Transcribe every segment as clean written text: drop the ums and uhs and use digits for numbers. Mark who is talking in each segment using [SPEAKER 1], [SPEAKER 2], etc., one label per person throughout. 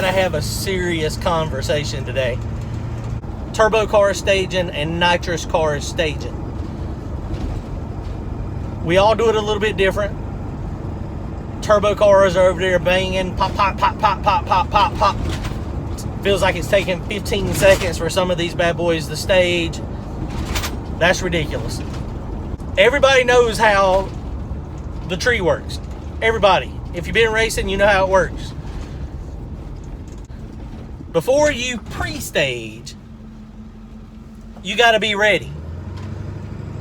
[SPEAKER 1] gotta have a serious conversation today. Turbo car staging and nitrous car staging. We all do it a little bit different. Turbo cars are over there banging, pop, pop, pop, pop, pop, pop, pop, pop. Feels like it's taking 15 seconds for some of these bad boys to stage. That's ridiculous. Everybody knows how the tree works. Everybody. If you've been racing, you know how it works. Before you pre-stage, you got to be ready.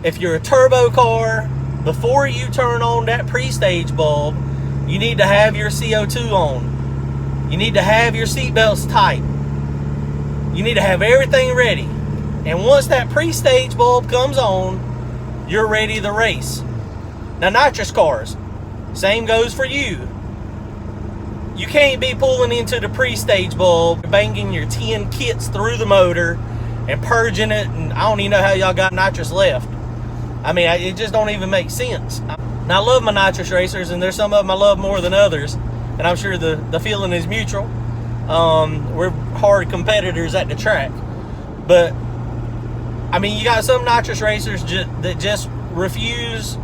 [SPEAKER 1] If you're a turbo car, before you turn on that pre-stage bulb, you need to have your CO2 on. You need to have your seatbelts tight. You need to have everything ready. And once that pre-stage bulb comes on, you're ready to race. Now, nitrous cars, same goes for you. You can't be pulling into the pre-stage bulb, banging your 10 kits through the motor and purging it, and I don't even know how y'all got nitrous left. I mean, it just don't even make sense. Now, I love my nitrous racers, and there's some of them I love more than others, and I'm sure the feeling is mutual. We're hard competitors at the track. But, I mean, you got some nitrous racers that just refuse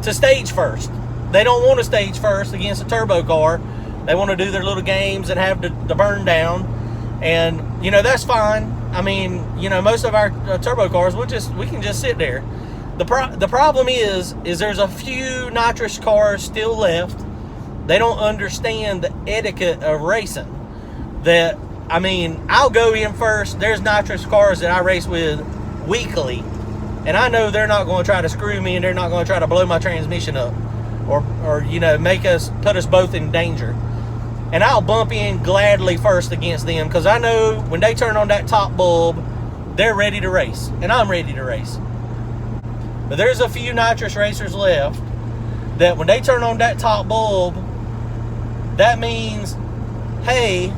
[SPEAKER 1] to stage first. They don't want to stage first against a turbo car. They want to do their little games and have the burn down. And, you know, that's fine. I mean, you know, most of our turbo cars, we can just sit there. The problem is there's a few nitrous cars still left. They don't understand the etiquette of racing. That, I mean, I'll go in first. There's nitrous cars that I race with weekly, and I know they're not going to try to screw me, and they're not going to try to blow my transmission up, or you know, put us both in danger. And I'll bump in gladly first against them, because I know when they turn on that top bulb, they're ready to race, and I'm ready to race. But there's a few nitrous racers left that when they turn on that top bulb, that means, hey,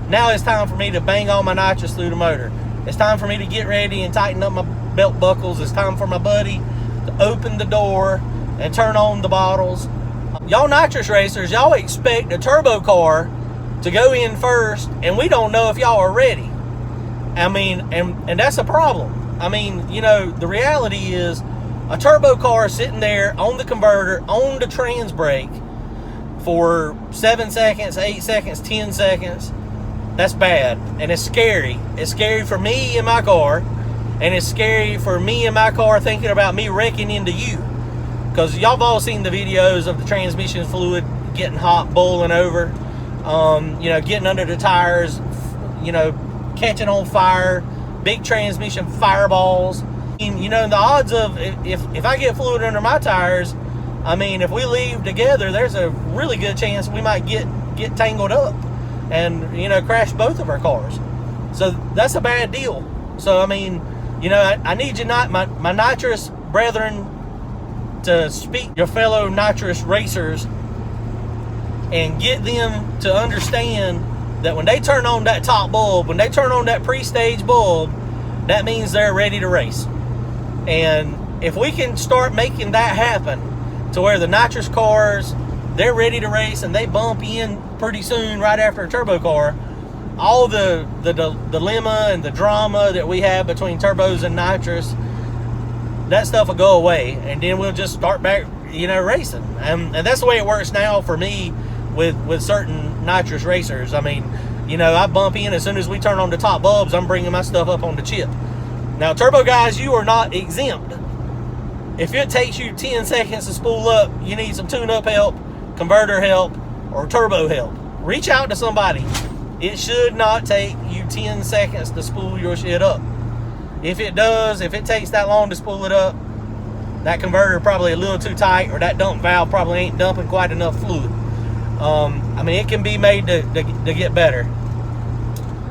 [SPEAKER 1] now it's time for me to bang all my nitrous through the motor. It's time for me to get ready and tighten up my belt buckles. It's time for my buddy to open the door and turn on the bottles. Y'all nitrous racers, y'all expect a turbo car to go in first, and we don't know if y'all are ready. I mean, and that's a problem. I mean, you know, the reality is a turbo car sitting there on the converter, on the trans brake for 7 seconds, 8 seconds, 10 seconds. That's bad, and it's scary. It's scary for me and my car, and it's scary for me and my car thinking about me wrecking into you. Because y'all have all seen the videos of the transmission fluid getting hot, boiling over, you know, getting under the tires, you know, catching on fire, big transmission fireballs. And, you know, the odds of, if I get fluid under my tires, I mean, if we leave together, there's a really good chance we might get tangled up and, you know, crash both of our cars. So that's a bad deal. So, I mean, you know, I need you, my nitrous brethren, to speak your fellow nitrous racers and get them to understand that when they turn on that top bulb, when they turn on that pre-stage bulb, that means they're ready to race. And if we can start making that happen to where the nitrous cars, they're ready to race and they bump in pretty soon right after a turbo car, all the dilemma and the drama that we have between turbos and nitrous, that stuff will go away, and then we'll just start back, you know, racing. And that's the way it works now for me with certain nitrous racers. I mean, you know, I bump in as soon as we turn on the top bulbs, I'm bringing my stuff up on the chip. Now, turbo guys, you are not exempt. If it takes you 10 seconds to spool up, you need some tune-up help, converter help, or turbo help. Reach out to somebody. It should not take you 10 seconds to spool your shit up. If it does, if it takes that long to spool it up, that converter probably a little too tight, or that dump valve probably ain't dumping quite enough fluid. I mean, it can be made to get better.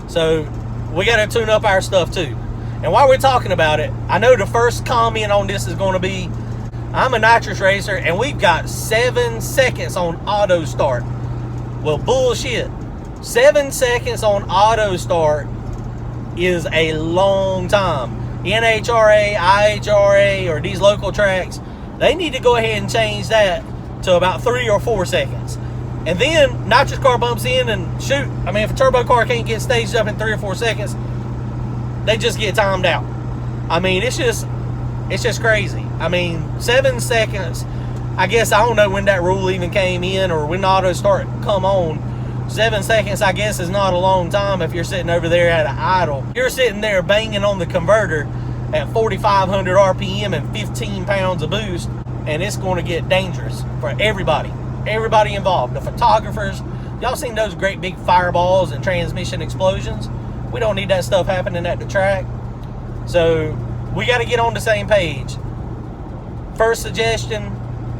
[SPEAKER 1] So we got to tune up our stuff too. And while we're talking about it, I know the first comment on this is going to be, I'm a nitrous racer and we've got 7 seconds on auto start. Well, bullshit. 7 seconds on auto start is a long time. NHRA, IHRA, or these local tracks, they need to go ahead and change that to about 3 or 4 seconds. And then nitrous car bumps in and shoot. I mean, if a turbo car can't get staged up in 3 or 4 seconds, they just get timed out. I mean, it's just crazy. I mean, 7 seconds. I guess I don't know when that rule even came in or when the Autostart come on. 7 seconds, I guess, is not a long time if you're sitting over there at an idle. You're sitting there banging on the converter at 4,500 RPM and 15 pounds of boost, and it's going to get dangerous for everybody involved. The photographers, y'all seen those great big fireballs and transmission explosions? We don't need that stuff happening at the track. So we got to get on the same page. First suggestion,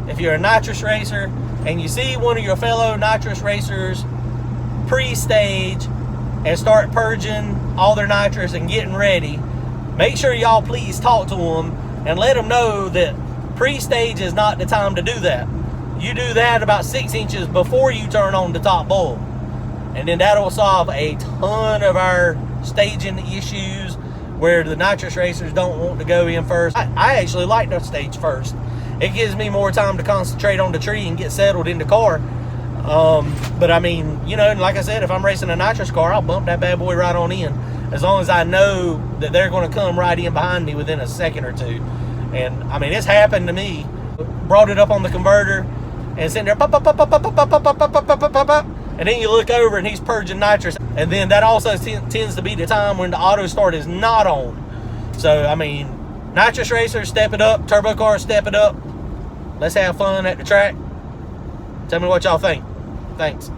[SPEAKER 1] if you're a nitrous racer and you see one of your fellow nitrous racers pre-stage and start purging all their nitrous and getting ready, make sure y'all please talk to them and let them know that pre-stage is not the time to do that. You do that about 6 inches before you turn on the top bulb. And then that'll solve a ton of our staging issues where the nitrous racers don't want to go in first. I actually like to stage first. It gives me more time to concentrate on the tree and get settled in the car. But I mean, you know, like I said, if I'm racing a nitrous car, I'll bump that bad boy right on in, as long as I know that they're going to come right in behind me within a second or two. And I mean, it's happened to me. Brought it up on the converter and sitting there, pop, pop, pop, pop, pop, pop, pop, pop, pop, pop, pop, pop, and then you look over and he's purging nitrous. And then that also tends to be the time when the Autostart is not on. So I mean, nitrous racers, step it up. Turbo cars, step it up. Let's have fun at the track. Tell me what y'all think. Thanks.